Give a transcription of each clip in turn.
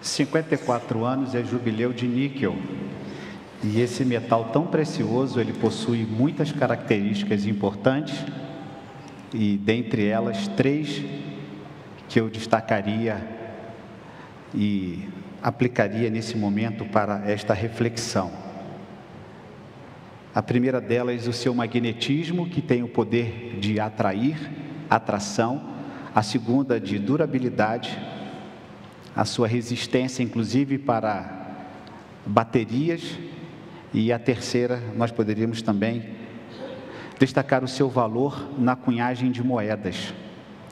54 anos é jubileu de níquel. E esse metal tão precioso, ele possui muitas características importantes, e dentre elas, 3 que eu destacaria e aplicaria nesse momento para esta reflexão. A primeira delas, o seu magnetismo, que tem o poder de atrair, atração. A segunda, de durabilidade, a sua resistência, inclusive para baterias. E a terceira, nós poderíamos também destacar o seu valor na cunhagem de moedas,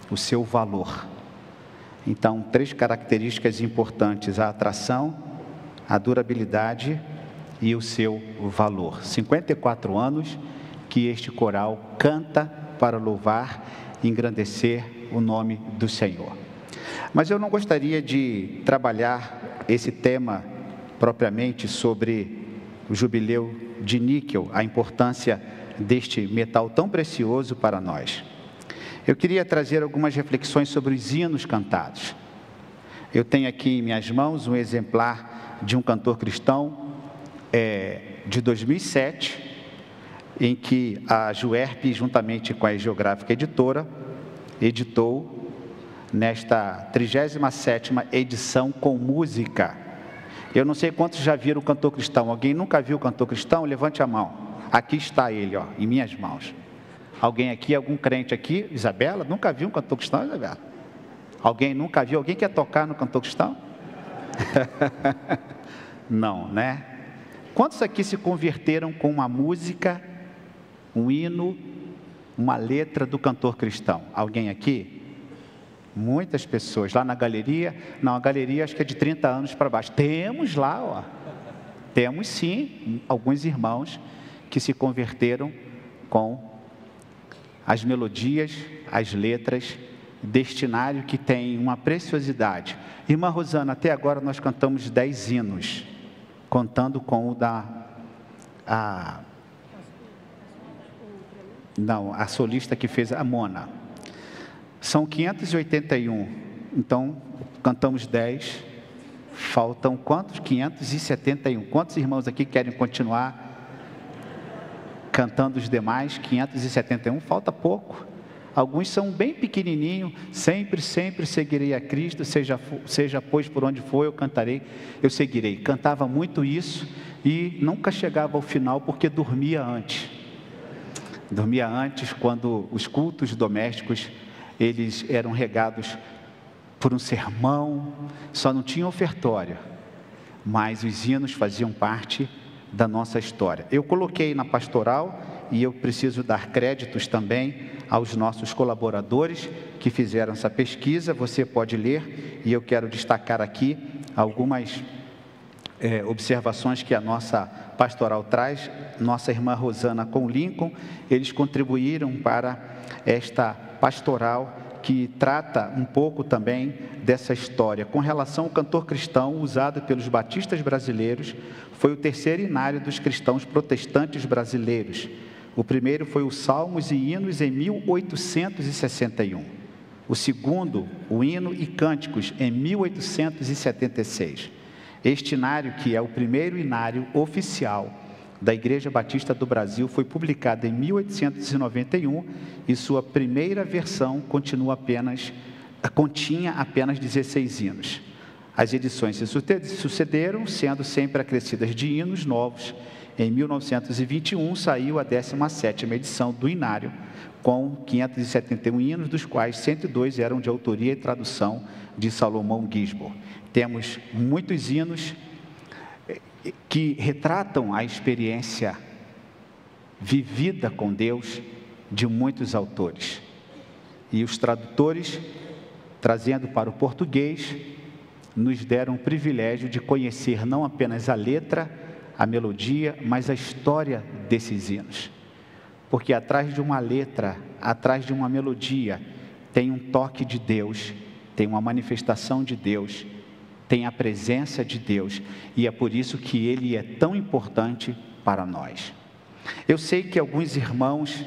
o seu valor. Então, 3 características importantes: a atração, a durabilidade e o seu valor. 54 anos que este coral canta para louvar e engrandecer o nome do Senhor. Mas eu não gostaria de trabalhar esse tema propriamente sobre o jubileu de níquel, a importância deste metal tão precioso para nós. Eu queria trazer algumas reflexões sobre os hinos cantados. Eu tenho aqui em minhas mãos um exemplar de um cantor cristão de 2007, em que a Juerp, juntamente com a Geográfica Editora, editou nesta 37ª edição com música. Eu não sei quantos já viram o cantor cristão. Alguém nunca viu o cantor cristão? Levante a mão. Aqui está ele, ó, em minhas mãos. Alguém aqui, algum crente aqui? Isabela, nunca viu um cantor cristão, Isabela? Alguém nunca viu? Alguém quer tocar no cantor cristão? Não, né? Quantos aqui se converteram com uma música, um hino, uma letra do cantor cristão? Alguém aqui? Muitas pessoas. Lá na galeria, não, a galeria acho que é de 30 anos para baixo. Temos lá, ó. Temos sim, alguns irmãos que se converteram com as melodias, as letras, destinário que tem uma preciosidade. Irmã Rosana, até agora nós cantamos 10 hinos, contando com o a solista que fez a Mona. São 581, então cantamos 10, faltam quantos? 571. Quantos irmãos aqui querem continuar cantando os demais? 571, falta pouco. Alguns são bem pequenininhos. Sempre seguirei a Cristo, seja pois por onde for, eu cantarei, eu seguirei. Cantava muito isso e nunca chegava ao final porque dormia antes. Dormia antes, quando os cultos domésticos, eles eram regados por um sermão, só não tinha ofertório, mas os hinos faziam parte da nossa história. Eu coloquei na pastoral, e eu preciso dar créditos também aos nossos colaboradores que fizeram essa pesquisa. Você pode ler, e eu quero destacar aqui algumas observações que a nossa pastoral traz. Nossa irmã Rosana com Lincoln, eles contribuíram para esta pastoral que trata um pouco também dessa história. Com relação ao cantor cristão usado pelos batistas brasileiros, foi o terceiro inário dos cristãos protestantes brasileiros. O primeiro foi o Salmos e Hinos em 1861. O segundo, o Hino e Cânticos, em 1876. Este inário, que é o primeiro inário oficial da Igreja Batista do Brasil, foi publicado em 1891 e sua primeira versão continha apenas 16 hinos. As edições se sucederam, sendo sempre acrescidas de hinos novos. Em 1921 saiu a 17ª edição do inário, com 571 hinos, dos quais 102 eram de autoria e tradução de Salomão Gisborne. Temos muitos hinos que retratam a experiência vivida com Deus de muitos autores. E os tradutores, trazendo para o português, nos deram o privilégio de conhecer não apenas a letra, a melodia, mas a história desses hinos. Porque atrás de uma letra, atrás de uma melodia, tem um toque de Deus, tem uma manifestação de Deus, tem a presença de Deus, e é por isso que ele é tão importante para nós. Eu sei que alguns irmãos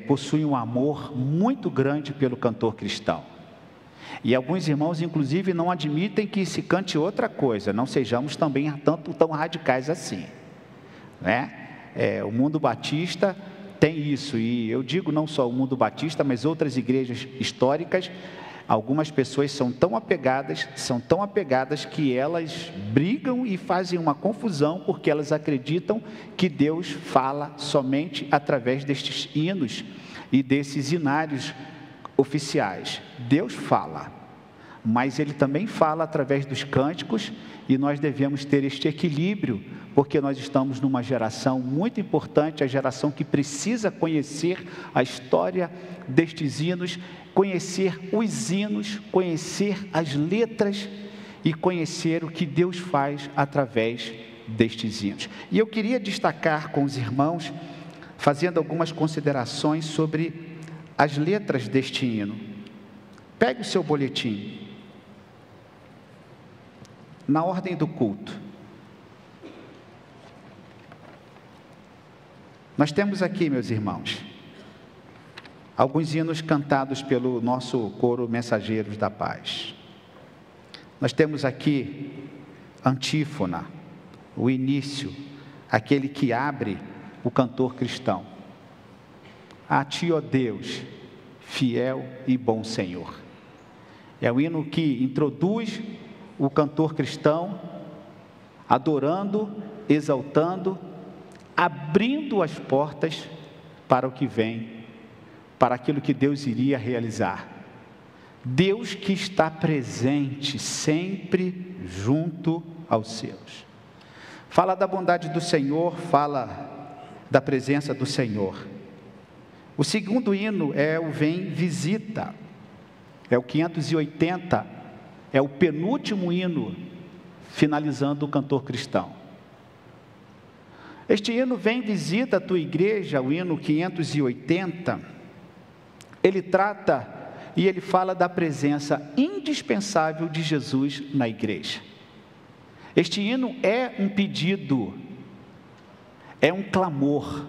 possuem um amor muito grande pelo cantor cristão. E alguns irmãos, inclusive, não admitem que se cante outra coisa, não sejamos também tão radicais assim, né? O mundo batista tem isso, e eu digo não só o mundo batista, mas outras igrejas históricas. Algumas pessoas são tão apegadas que elas brigam e fazem uma confusão, porque elas acreditam que Deus fala somente através destes hinos e desses hinários oficiais. Deus fala, mas Ele também fala através dos cânticos, e nós devemos ter este equilíbrio, porque nós estamos numa geração muito importante, a geração que precisa conhecer a história destes hinos, conhecer os hinos, conhecer as letras e conhecer o que Deus faz através destes hinos. E eu queria destacar com os irmãos, fazendo algumas considerações sobre as letras deste hino. Pegue o seu boletim. Na ordem do culto, nós temos aqui, meus irmãos, alguns hinos cantados pelo nosso coro Mensageiros da Paz. Nós temos aqui antífona, o início, aquele que abre o cantor cristão. A ti, ó Deus, fiel e bom Senhor. É o hino que introduz o cantor cristão, adorando, exaltando, abrindo as portas para o que vem, para aquilo que Deus iria realizar. Deus que está presente sempre junto aos seus. Fala da bondade do Senhor, fala da presença do Senhor. O segundo hino é o Vem Visita, é o 580, é o penúltimo hino, finalizando o cantor cristão. Este hino Vem Visita a tua igreja, o hino 580, ele trata e ele fala da presença indispensável de Jesus na igreja. Este hino é um pedido, é um clamor.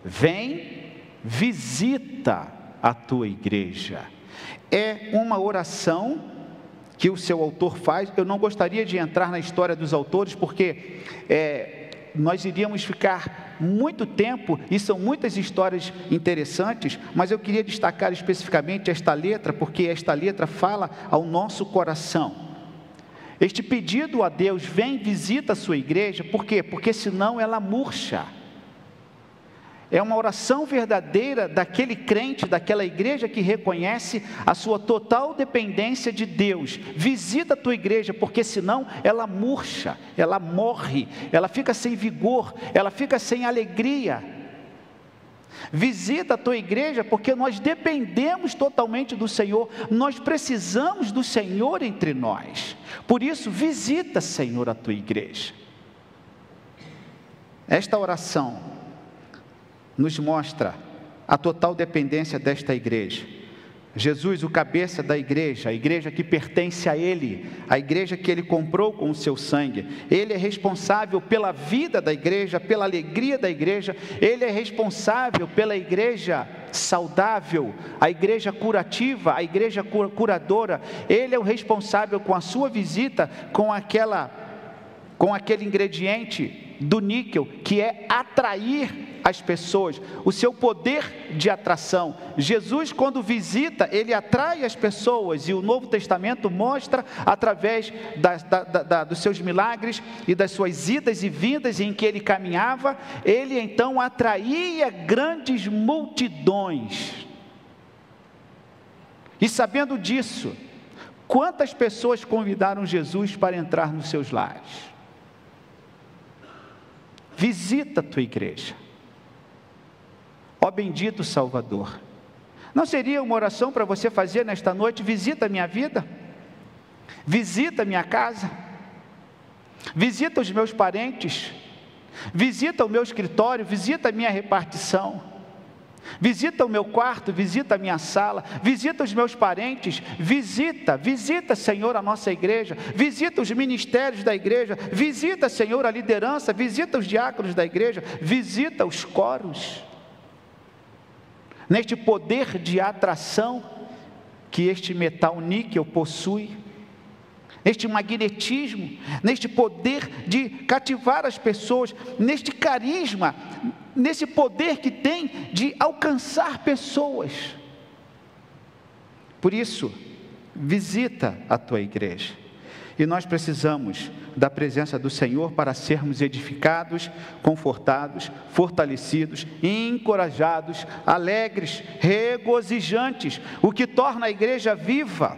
Vem, visita a tua igreja. É uma oração que o seu autor faz. Eu não gostaria de entrar na história dos autores, porque nós iríamos ficar muito tempo, e são muitas histórias interessantes, mas eu queria destacar especificamente esta letra, porque esta letra fala ao nosso coração. Este pedido a Deus, vem, visita a sua igreja, por quê? Porque senão ela murcha. É uma oração verdadeira daquele crente, daquela igreja que reconhece a sua total dependência de Deus. Visita a tua igreja, porque senão ela murcha, ela morre, ela fica sem vigor, ela fica sem alegria. Visita a tua igreja, porque nós dependemos totalmente do Senhor, nós precisamos do Senhor entre nós. Por isso, visita, Senhor, a tua igreja. Esta oração nos mostra a total dependência desta igreja. Jesus, o cabeça da igreja, a igreja que pertence a Ele, a igreja que Ele comprou com o seu sangue. Ele é responsável pela vida da igreja, pela alegria da igreja. Ele é responsável pela igreja saudável, a igreja curativa, a igreja curadora. Ele é o responsável com a sua visita, com aquele ingrediente do níquel, que é atrair as pessoas, o seu poder de atração. Jesus, quando visita, Ele atrai as pessoas, e o Novo Testamento mostra, através dos seus milagres e das suas idas e vindas em que Ele caminhava, Ele então atraía grandes multidões. E sabendo disso, quantas pessoas convidaram Jesus para entrar nos seus lares? Visita a tua igreja. Ó bendito Salvador. Não seria uma oração para você fazer nesta noite? Visita a minha vida, visita a minha casa, visita os meus parentes, visita o meu escritório, visita a minha repartição, visita o meu quarto, visita a minha sala, visita os meus parentes, visita, Senhor, a nossa igreja, visita os ministérios da igreja, visita, Senhor, a liderança, visita os diáconos da igreja, visita os coros. Neste poder de atração, que este metal níquel possui, neste magnetismo, neste poder de cativar as pessoas, neste carisma, nesse poder que tem de alcançar pessoas. Por isso, visita a tua igreja. E nós precisamos da presença do Senhor para sermos edificados, confortados, fortalecidos, encorajados, alegres, regozijantes. O que torna a igreja viva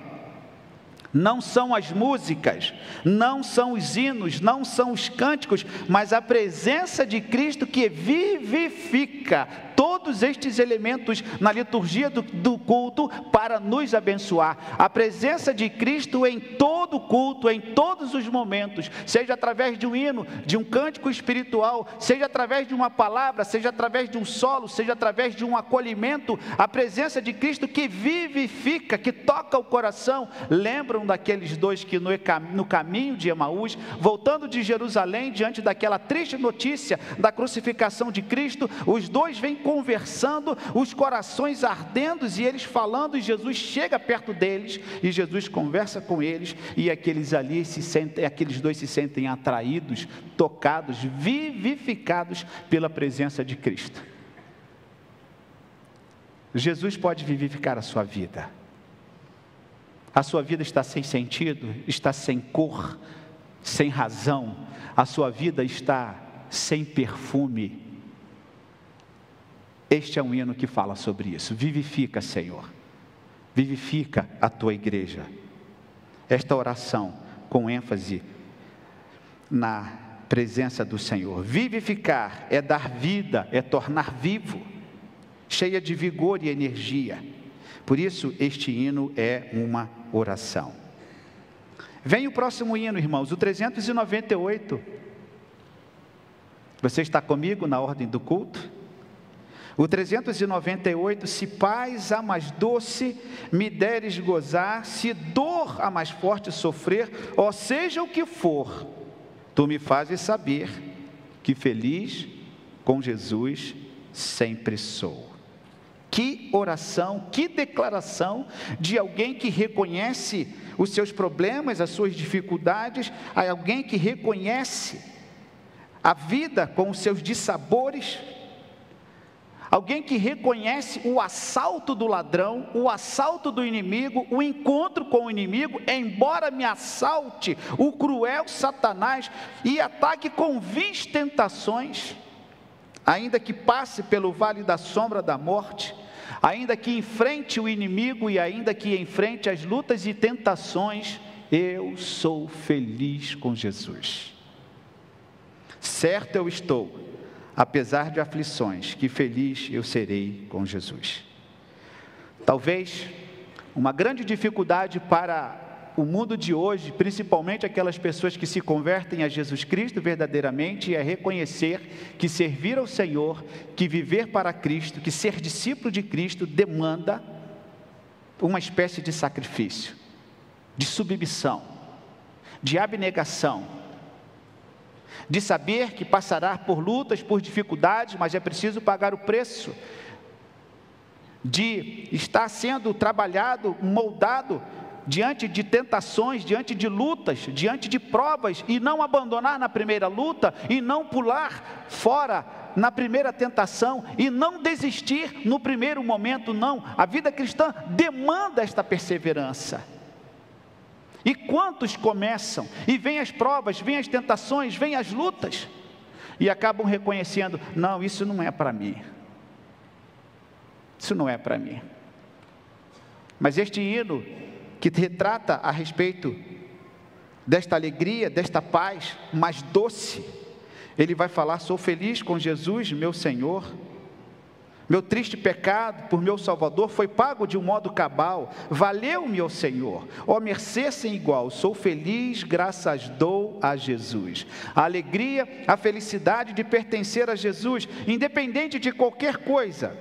não são as músicas, não são os hinos, não são os cânticos, mas a presença de Cristo que vivifica todos estes elementos na liturgia do culto para nos abençoar. A presença de Cristo em todo culto, em todos os momentos, seja através de um hino, de um cântico espiritual, seja através de uma palavra, seja através de um solo, seja através de um acolhimento, a presença de Cristo que vivifica, que toca o coração. Lembram daqueles dois que no caminho de Emaús, voltando de Jerusalém, diante daquela triste notícia da crucificação de Cristo, os dois vêm conversando, os corações ardendo e eles falando, e Jesus chega perto deles, e Jesus conversa com eles, e aqueles dois se sentem atraídos, tocados, vivificados pela presença de Cristo. Jesus pode vivificar a sua vida. A sua vida está sem sentido, está sem cor, sem razão, a sua vida está sem perfume. Este é um hino que fala sobre isso. Vivifica, Senhor, vivifica a tua igreja. Esta oração com ênfase na presença do Senhor. Vivificar é dar vida, é tornar vivo, cheia de vigor e energia. Por isso este hino é uma oração. Vem o próximo hino, irmãos, o 398. Você está comigo na ordem do culto? O 398, se paz a mais doce me deres gozar, se dor a mais forte sofrer, ou seja o que for, tu me fazes saber que feliz com Jesus sempre sou. Que oração, que declaração de alguém que reconhece os seus problemas, as suas dificuldades, alguém que reconhece a vida com os seus dissabores, alguém que reconhece o assalto do ladrão, o assalto do inimigo, o encontro com o inimigo, embora me assalte o cruel Satanás e ataque com vis tentações, ainda que passe pelo vale da sombra da morte, ainda que enfrente o inimigo e ainda que enfrente as lutas e tentações, eu sou feliz com Jesus. Certo eu estou, apesar de aflições, que feliz eu serei com Jesus. Talvez uma grande dificuldade para o mundo de hoje, principalmente aquelas pessoas que se convertem a Jesus Cristo verdadeiramente, é reconhecer que servir ao Senhor, que viver para Cristo, que ser discípulo de Cristo demanda uma espécie de sacrifício, de submissão, de abnegação, de saber que passará por lutas, por dificuldades, mas é preciso pagar o preço, de estar sendo trabalhado, moldado, diante de tentações, diante de lutas, diante de provas, e não abandonar na primeira luta, e não pular fora na primeira tentação, e não desistir no primeiro momento, não. A vida cristã demanda esta perseverança. E quantos começam, e vêm as provas, vêm as tentações, vêm as lutas, e acabam reconhecendo, não, isso não é para mim. Isso não é para mim. Mas este hino, que retrata a respeito desta alegria, desta paz mais doce, ele vai falar, sou feliz com Jesus, meu Senhor, meu triste pecado por meu Salvador foi pago de um modo cabal, valeu-me, ó Senhor, ó mercê sem igual, sou feliz, graças dou a Jesus. A alegria, a felicidade de pertencer a Jesus, independente de qualquer coisa,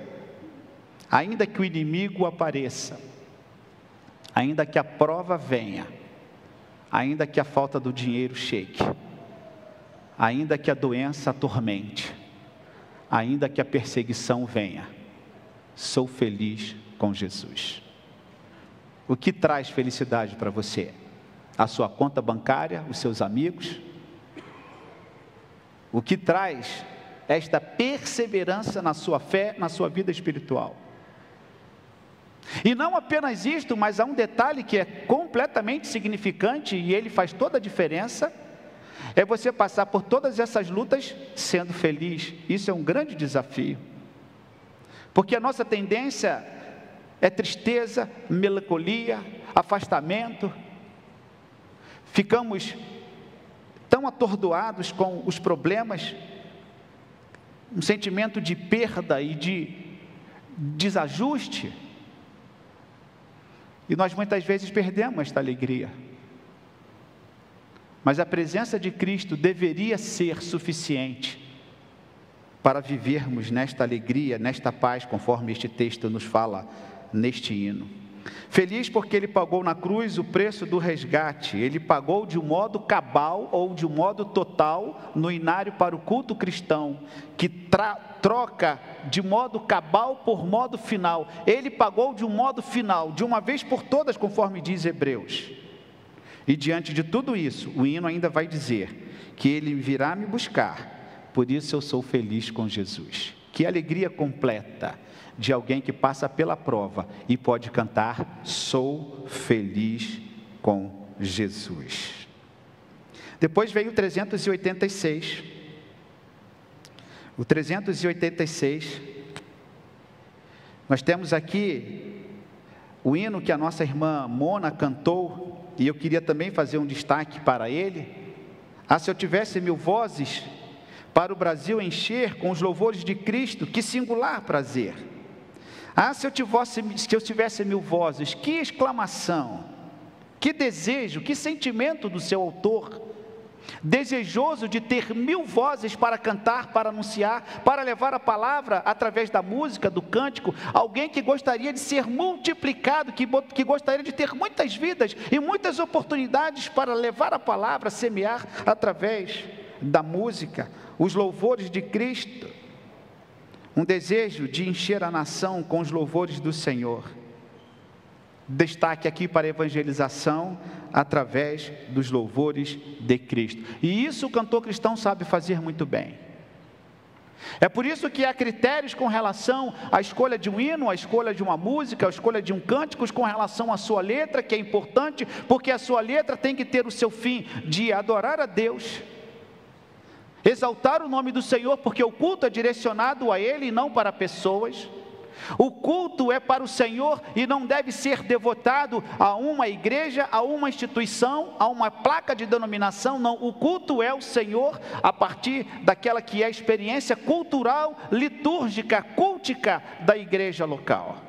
ainda que o inimigo apareça, ainda que a prova venha, ainda que a falta do dinheiro chegue, ainda que a doença atormente, ainda que a perseguição venha, sou feliz com Jesus. O que traz felicidade para você? A sua conta bancária, os seus amigos? O que traz esta perseverança na sua fé, na sua vida espiritual? E não apenas isto, mas há um detalhe que é completamente significante e ele faz toda a diferença, é você passar por todas essas lutas sendo feliz. Isso é um grande desafio, porque a nossa tendência é tristeza, melancolia, afastamento, ficamos tão atordoados com os problemas, um sentimento de perda e de desajuste, e nós muitas vezes perdemos esta alegria. Mas a presença de Cristo deveria ser suficiente para vivermos nesta alegria, nesta paz, conforme este texto nos fala neste hino. Feliz porque Ele pagou na cruz o preço do resgate. Ele pagou de um modo cabal ou de um modo total no inário para o culto cristão, que troca de modo cabal por modo final. Ele pagou de um modo final, de uma vez por todas, conforme diz Hebreus. E diante de tudo isso, o hino ainda vai dizer que Ele virá me buscar, por isso eu sou feliz com Jesus. Que alegria completa de alguém que passa pela prova e pode cantar: sou feliz com Jesus. Depois veio o 386. O 386, nós temos aqui o hino que a nossa irmã Mona cantou, e eu queria também fazer um destaque para ele. Ah, se eu tivesse 1000 vozes, para o Brasil encher com os louvores de Cristo, que singular prazer. Ah, se eu tivesse 1000 vozes, que exclamação, que desejo, que sentimento do seu autor, desejoso de ter 1000 vozes para cantar, para anunciar, para levar a palavra através da música, do cântico, alguém que gostaria de ser multiplicado, que gostaria de ter muitas vidas e muitas oportunidades para levar a palavra, semear através da música, os louvores de Cristo, um desejo de encher a nação com os louvores do Senhor. Destaque aqui para a evangelização através dos louvores de Cristo. E isso o cantor cristão sabe fazer muito bem. É por isso que há critérios com relação à escolha de um hino, à escolha de uma música, à escolha de um cântico, com relação à sua letra, que é importante, porque a sua letra tem que ter o seu fim de adorar a Deus, exaltar o nome do Senhor, porque o culto é direcionado a Ele e não para pessoas. O culto é para o Senhor e não deve ser devotado a uma igreja, a uma instituição, a uma placa de denominação, não. O culto é o Senhor a partir daquela que é a experiência cultural, litúrgica, cultica da igreja local.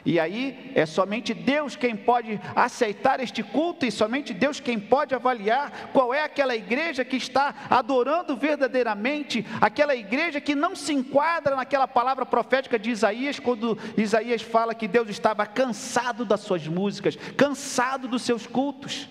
E aí é somente Deus quem pode aceitar este culto, e somente Deus quem pode avaliar qual é aquela igreja que está adorando verdadeiramente, aquela igreja que não se enquadra naquela palavra profética de Isaías, quando Isaías fala que Deus estava cansado das suas músicas, cansado dos seus cultos,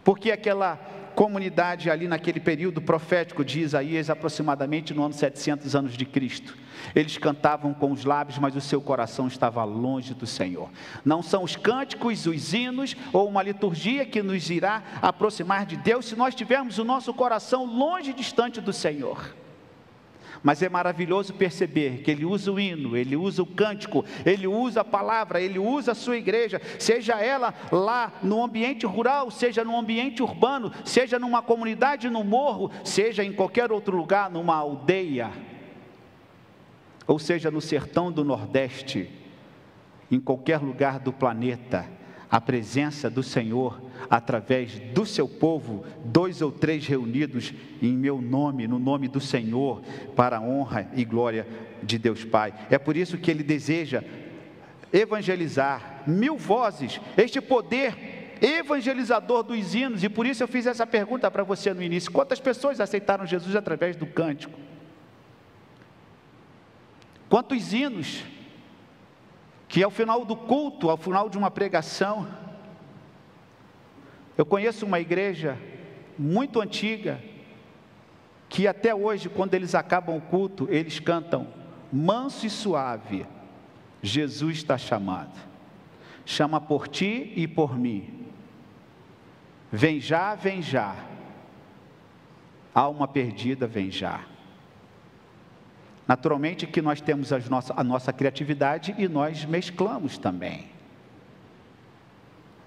porque aquela comunidade ali naquele período profético de Isaías, aproximadamente no ano 700 anos de Cristo, eles cantavam com os lábios, mas o seu coração estava longe do Senhor. Não são os cânticos, os hinos ou uma liturgia que nos irá aproximar de Deus se nós tivermos o nosso coração longe e distante do Senhor. Mas é maravilhoso perceber que Ele usa o hino, Ele usa o cântico, Ele usa a palavra, Ele usa a sua igreja, seja ela lá no ambiente rural, seja no ambiente urbano, seja numa comunidade no morro, seja em qualquer outro lugar, numa aldeia, ou seja no sertão do Nordeste, em qualquer lugar do planeta, a presença do Senhor, através do seu povo, 2 ou 3 reunidos em meu nome, no nome do Senhor, para a honra e glória de Deus Pai. É por isso que Ele deseja evangelizar 1000 vozes, este poder evangelizador dos hinos, e por isso eu fiz essa pergunta para você no início: quantas pessoas aceitaram Jesus através do cântico? Quantos hinos que ao final do culto, ao final de uma pregação, eu conheço uma igreja muito antiga, que até hoje, quando eles acabam o culto, eles cantam manso e suave, Jesus está chamado. chama por ti e por mim. Vem já, vem já. Alma perdida, vem já. Naturalmente que nós temos a nossa criatividade e nós mesclamos também.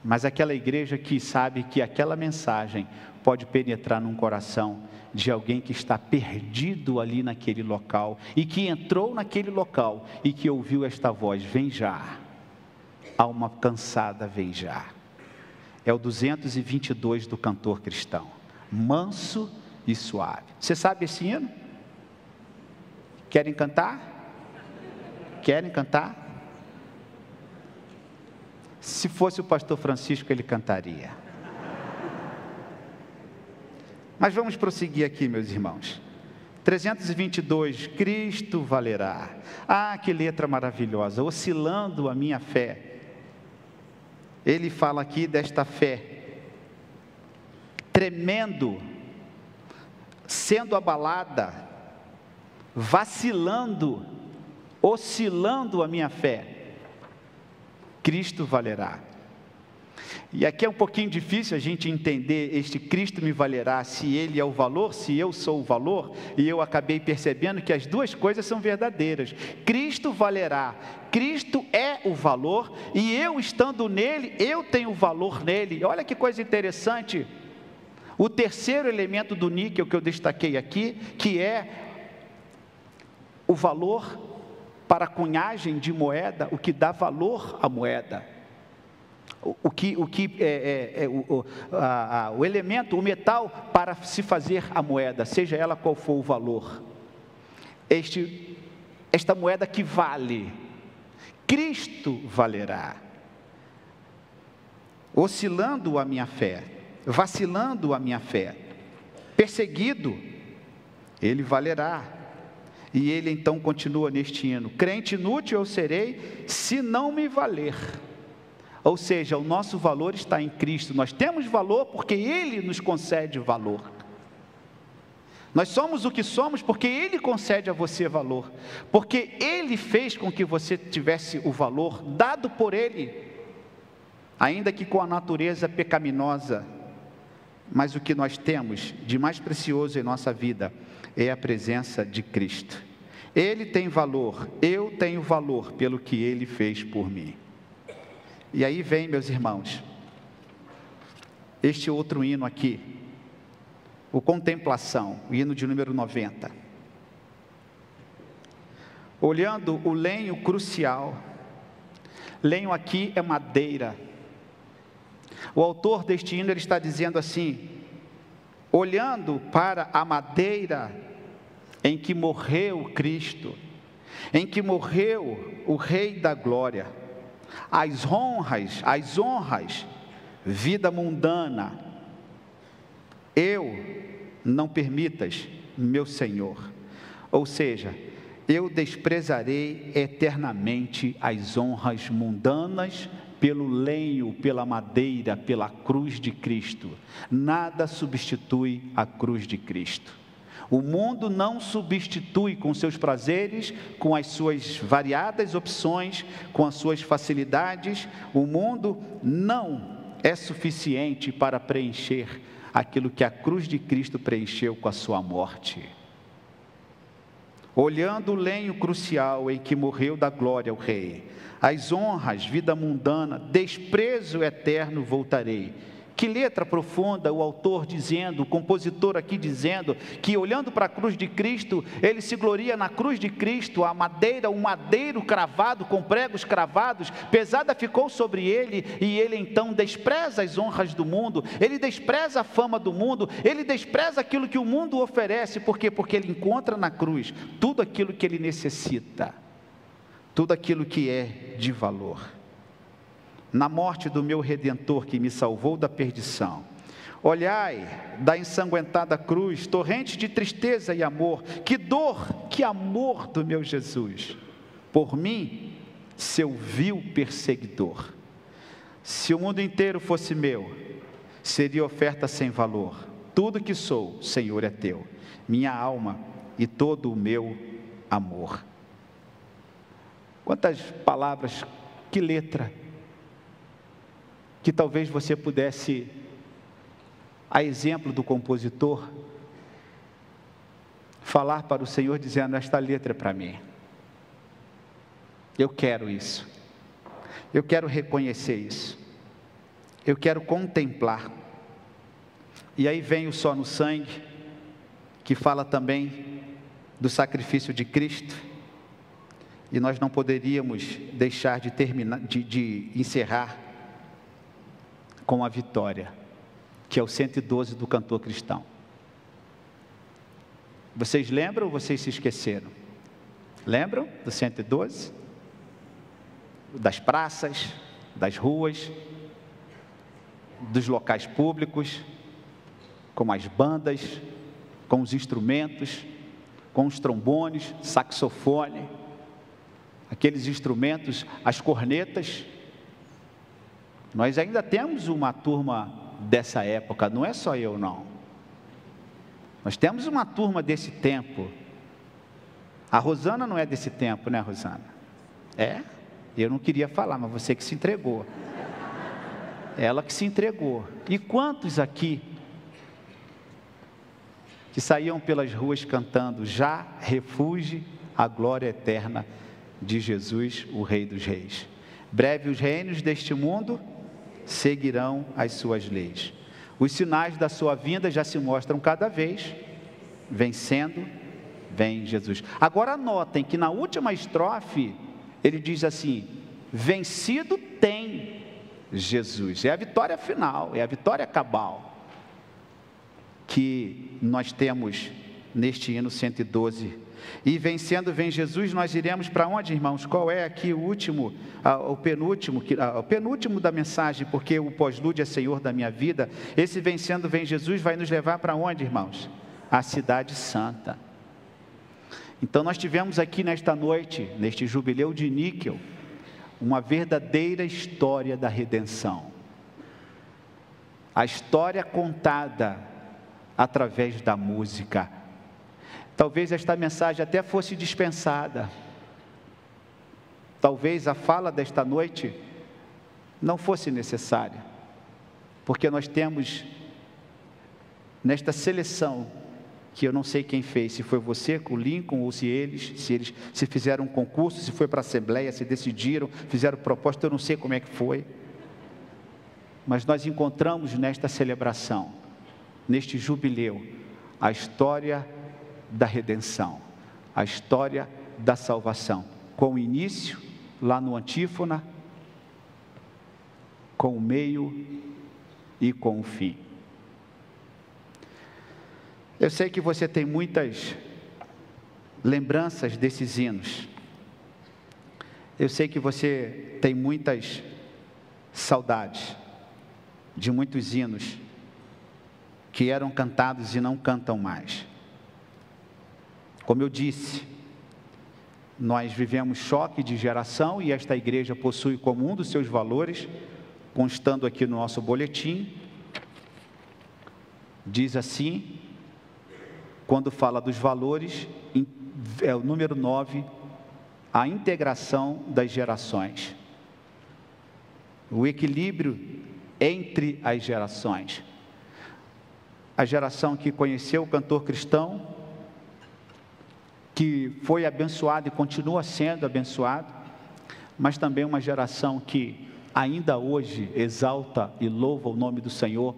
Mas aquela igreja que sabe que aquela mensagem pode penetrar num coração de alguém que está perdido ali naquele local e que entrou naquele local e que ouviu esta voz: vem já, alma cansada, vem já. É o 222 do cantor cristão, manso e suave. Você sabe esse hino? Querem cantar? Querem cantar? Se fosse o pastor Francisco, ele cantaria. Mas vamos prosseguir aqui, meus irmãos. 322, Cristo valerá. Ah, que letra maravilhosa, oscilando a minha fé. Ele fala aqui desta fé, tremendo, sendo abalada, vacilando, oscilando a minha fé. Cristo valerá. E aqui é um pouquinho difícil a gente entender este Cristo me valerá, se Ele é o valor, se eu sou o valor, e eu acabei percebendo que as duas coisas são verdadeiras. Cristo valerá, Cristo é o valor, e eu estando nele, eu tenho valor nele. Olha que coisa interessante. O terceiro elemento do níquel que eu destaquei aqui, que é o valor para a cunhagem de moeda, o que dá valor à moeda. O elemento, o metal para se fazer a moeda, seja ela qual for o valor. Esta moeda que vale, Cristo valerá. Oscilando a minha fé, vacilando a minha fé, perseguido, Ele valerá. E ele então continua neste hino: crente inútil eu serei, se não me valer. Ou seja, o nosso valor está em Cristo. Nós temos valor porque Ele nos concede valor. Nós somos o que somos porque Ele concede a você valor. Porque Ele fez com que você tivesse o valor dado por Ele. Ainda que com a natureza pecaminosa. Mas o que nós temos de mais precioso em nossa vida é a presença de Cristo. Ele tem valor, eu tenho valor pelo que Ele fez por mim. E aí vem, meus irmãos, este outro hino aqui, o Contemplação, o hino de número 90. Olhando o lenho crucial, lenho aqui é madeira. O autor deste hino, ele está dizendo assim: olhando para a madeira em que morreu Cristo, em que morreu o Rei da Glória, as honras, vida mundana, eu não permitas, meu Senhor. Ou seja, eu desprezarei eternamente as honras mundanas pelo lenho, pela madeira, pela cruz de Cristo. Nada substitui a cruz de Cristo. O mundo não substitui com seus prazeres, com as suas variadas opções, com as suas facilidades. O mundo não é suficiente para preencher aquilo que a cruz de Cristo preencheu com a sua morte. Olhando o lenho crucial em que morreu da glória o Rei, as honras, vida mundana, desprezo eterno voltarei. Que letra profunda o autor dizendo, o compositor aqui dizendo, que olhando para a cruz de Cristo, ele se gloria na cruz de Cristo, a madeira, um madeiro cravado, com pregos cravados, pesada ficou sobre ele, e ele então despreza as honras do mundo, ele despreza a fama do mundo, ele despreza aquilo que o mundo oferece. Por quê? Porque ele encontra na cruz tudo aquilo que ele necessita, tudo aquilo que é de valor. Na morte do meu Redentor que me salvou da perdição, olhai da ensanguentada cruz, torrente de tristeza e amor, que dor, que amor do meu Jesus, por mim, seu vil perseguidor. Se o mundo inteiro fosse meu, seria oferta sem valor. Tudo que sou, Senhor, é teu, minha alma e todo o meu amor. Quantas palavras, que letra que talvez você pudesse, a exemplo do compositor, falar para o Senhor dizendo: esta letra é para mim, eu quero isso, eu quero reconhecer isso, eu quero contemplar. E aí vem o Só no Sangue, que fala também do sacrifício de Cristo, e nós não poderíamos deixar de terminar, de encerrar com a vitória, que é o 112 do cantor cristão. Vocês lembram ou vocês se esqueceram? Lembram do 112? Das praças, das ruas, dos locais públicos, com as bandas, com os instrumentos, com os trombones, saxofone, aqueles instrumentos, as cornetas. Nós ainda temos uma turma dessa época, não é só eu não. Nós temos uma turma desse tempo. A Rosana não é desse tempo, né, Rosana? É? Eu não queria falar, mas você que se entregou. Ela que se entregou. E quantos aqui que saíam pelas ruas cantando: já refugie a glória eterna de Jesus, o Rei dos Reis. Breve os reinos deste mundo seguirão as suas leis. Os sinais da sua vinda já se mostram cada vez. Vencendo, vem Jesus. Agora notem que na última estrofe, ele diz assim: vencido tem Jesus. É a vitória final, é a vitória cabal que nós temos neste hino 112. E vencendo vem Jesus, nós iremos para onde, irmãos? Qual é aqui o penúltimo da mensagem, porque o pós-lúdio é Senhor da minha vida. Esse vencendo vem Jesus vai nos levar para onde, irmãos? A cidade santa. Então nós tivemos aqui nesta noite, neste jubileu de níquel, uma verdadeira história da redenção. A história contada através da música. Talvez esta mensagem até fosse dispensada. Talvez a fala desta noite não fosse necessária, porque nós temos nesta seleção, que eu não sei quem fez, se foi você com o Lincoln, ou se eles fizeram um concurso, se foi para a Assembleia, se decidiram, fizeram proposta, eu não sei como é que foi. Mas nós encontramos nesta celebração, neste jubileu, a história da redenção, a história da salvação, com o início, lá no antífona, com o meio e com o fim. Eu sei que você tem muitas lembranças desses hinos. Eu sei que você tem muitas saudades de muitos hinos que eram cantados e não cantam mais. Como eu disse, nós vivemos choque de geração e esta igreja possui como um dos seus valores, constando aqui no nosso boletim, diz assim, quando fala dos valores, é o número 9, a integração das gerações. O equilíbrio entre as gerações. A geração que conheceu o cantor cristão, que foi abençoado e continua sendo abençoado, mas também uma geração que ainda hoje exalta e louva o nome do Senhor,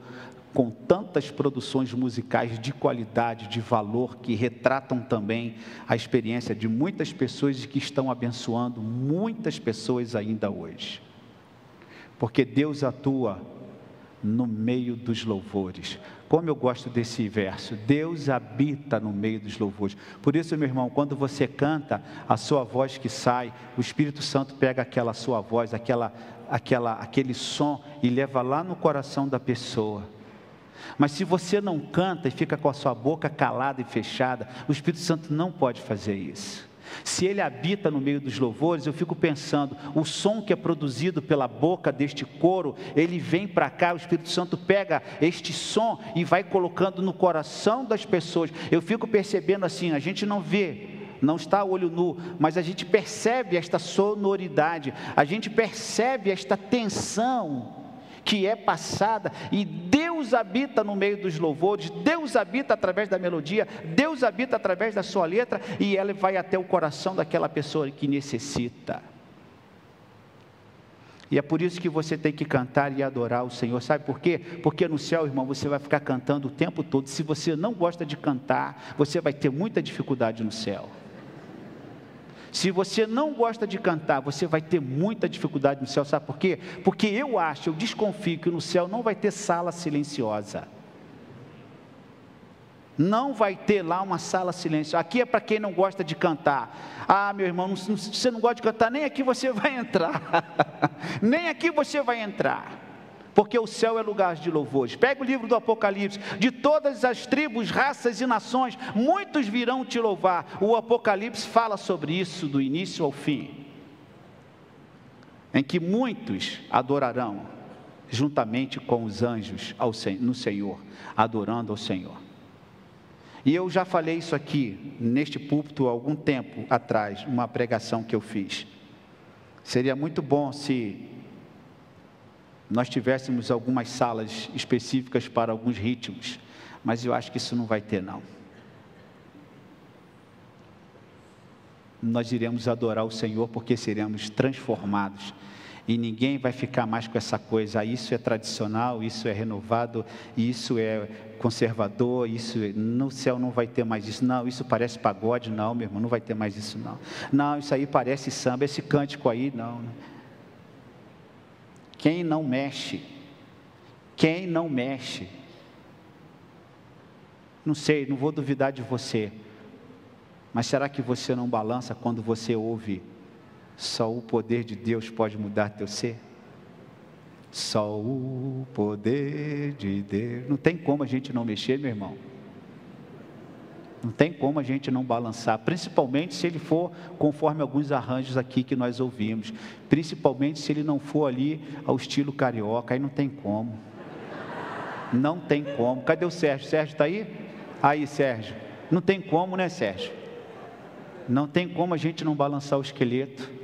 com tantas produções musicais de qualidade, de valor, que retratam também a experiência de muitas pessoas e que estão abençoando muitas pessoas ainda hoje. Porque Deus atua no meio dos louvores. Como eu gosto desse verso, Deus habita no meio dos louvores. Por isso, meu irmão, quando você canta, a sua voz que sai, o Espírito Santo pega aquela sua voz, aquele som e leva lá no coração da pessoa. Mas se você não canta e fica com a sua boca calada e fechada, o Espírito Santo não pode fazer isso. Se ele habita no meio dos louvores, eu fico pensando, o som que é produzido pela boca deste coro, ele vem para cá, o Espírito Santo pega este som e vai colocando no coração das pessoas. Eu fico percebendo assim, a gente não vê, não está a olho nu, mas a gente percebe esta sonoridade, a gente percebe esta tensão que é passada, e Deus habita no meio dos louvores, Deus habita através da melodia, Deus habita através da sua letra, e ela vai até o coração daquela pessoa que necessita. E é por isso que você tem que cantar e adorar o Senhor. Sabe por quê? Porque no céu, irmão, você vai ficar cantando o tempo todo. Se você não gosta de cantar, você vai ter muita dificuldade no céu. Se você não gosta de cantar, você vai ter muita dificuldade no céu. Sabe por quê? Porque eu desconfio que no céu não vai ter sala silenciosa. Não vai ter lá uma sala silenciosa. Aqui é para quem não gosta de cantar. Ah, meu irmão, você não gosta de cantar, nem aqui você vai entrar. Nem aqui você vai entrar. Porque o céu é lugar de louvores. Pega o livro do Apocalipse. De todas as tribos, raças e nações, muitos virão te louvar. O Apocalipse fala sobre isso do início ao fim. Em que muitos adorarão juntamente com os anjos no Senhor, adorando ao Senhor. E eu já falei isso aqui, neste púlpito, há algum tempo atrás, uma pregação que eu fiz. Seria muito bom se nós tivéssemos algumas salas específicas para alguns ritmos, mas eu acho que isso não vai ter, não. Nós iremos adorar o Senhor porque seremos transformados. E ninguém vai ficar mais com essa coisa, isso é tradicional, isso é renovado, isso é conservador, no céu não vai ter mais isso, não, isso parece pagode, não, meu irmão, não vai ter mais isso, não. Não, isso aí parece samba, esse cântico aí, não. Quem não mexe, não sei, não vou duvidar de você, mas será que você não balança quando você ouve? Só o poder de Deus pode mudar teu ser. Só o poder de Deus. Não tem como a gente não mexer, meu irmão. Não tem como a gente não balançar, principalmente se ele for conforme alguns arranjos aqui que nós ouvimos. Principalmente se ele não for ali ao estilo carioca, aí não tem como. Não tem como. Cadê o Sérgio? Sérgio está aí? Aí, Sérgio. Não tem como, né, Sérgio? Não tem como a gente não balançar o esqueleto.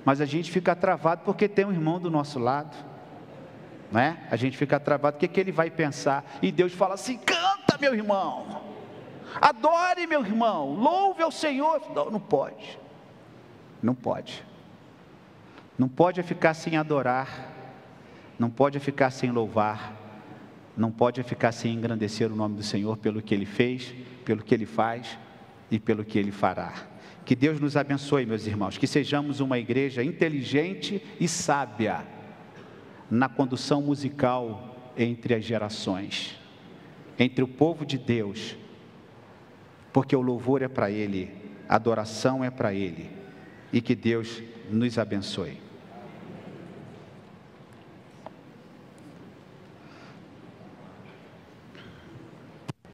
Mas a gente fica travado porque tem um irmão do nosso lado, não é? A gente fica travado, o que ele vai pensar? E Deus fala assim: canta, meu irmão, adore, meu irmão, louve ao Senhor. Não pode, não pode, não pode ficar sem adorar, não pode ficar sem louvar, não pode ficar sem engrandecer o nome do Senhor pelo que Ele fez, pelo que Ele faz e pelo que Ele fará. Que Deus nos abençoe, meus irmãos, que sejamos uma igreja inteligente e sábia na condução musical entre as gerações, entre o povo de Deus, porque o louvor é para Ele, a adoração é para Ele, e que Deus nos abençoe.